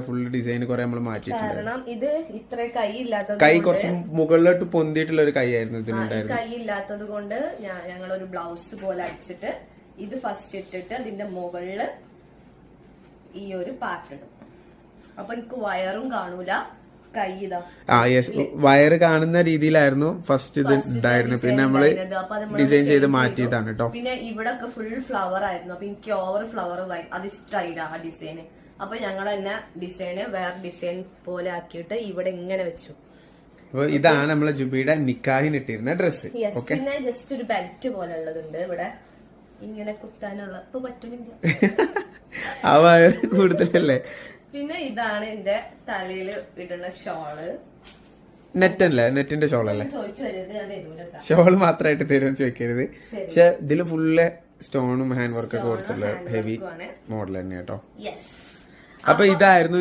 Full design കുറെ നമ്മൾ മാറ്റിയിട്ടുണ്ട്. കാരണം ഇത് ഇത്ര കൈ ഇല്ലാത്തത്, കൈ കുറച്ച് മുകളിലോട്ട് പൊന്തിയിട്ടുള്ള ഒരു കൈ ആയിരുന്നു ഇതിനുണ്ടായിരുന്നു. കൈ ഇല്ലാത്തത് കൊണ്ട് ഞങ്ങളൊരു ബ്ലൗസ് പോലെ അടിച്ചിട്ട് ഇത് ഫസ്റ്റ് ഇട്ടിട്ട് അതിന്റെ മുകളില് ഈ ഒരു പാർട്ട് ഇടും. അപ്പൊ എനിക്ക് വയറും കാണൂല, കൈ ഇതാ. വയറ് കാണുന്ന രീതിയിലായിരുന്നു ഫസ്റ്റ് ഇത് ഉണ്ടായിരുന്നു. പിന്നെ നമ്മള് ഡിസൈൻ ചെയ്ത് മാറ്റിയതാണ് കേട്ടോ. പിന്നെ ഇവിടെ ഒക്കെ ഫുൾ ഫ്ലവർ ആയിരുന്നു. അപ്പൊ എനിക്ക് ഓവർ ഫ്ലവർ അത് ഇഷ്ടമായില്ല ആ ഡിസൈന്. അപ്പൊ ഞങ്ങൾ തന്നെ ഡിസൈന് വേറെ ഡിസൈൻ പോലെ ആക്കിയിട്ട് ഇവിടെ ഇങ്ങനെ വെച്ചു. അപ്പൊ ഇതാണ് നമ്മളെ ജുബിയുടെ നിക്കാഹിന് ഇട്ടിരുന്ന ഡ്രസ്. പിന്നെ ജസ്റ്റ് ഒരു ബെൽറ്റ് പോലെ ഉള്ളതുണ്ട് ഇവിടെ ഇങ്ങനെ കുത്താനുള്ള. ഇപ്പൊ പറ്റുന്നില്ല, ആ വയറ് കൂടുതലല്ലേ. പിന്നെ ഇതാണ് എന്റെ തലയില് ഇടുന്ന ഷോള്. നെറ്റല്ലേ, നെറ്റിന്റെ ഷോളല്ലേ? ചോദിച്ചു വരുന്നത് ഞാൻ തരൂല. ഷോള് മാത്രമായിട്ട് തരുമെന്ന് ചോദിക്കരുത്. പക്ഷെ ഇതില് ഫുള്ള് സ്റ്റോണും ഹാൻഡ് വർക്കൊക്കെ കൊടുത്തുള്ള ഹെവി മോഡൽ തന്നെ കേട്ടോ. അപ്പൊ ഇതായിരുന്നു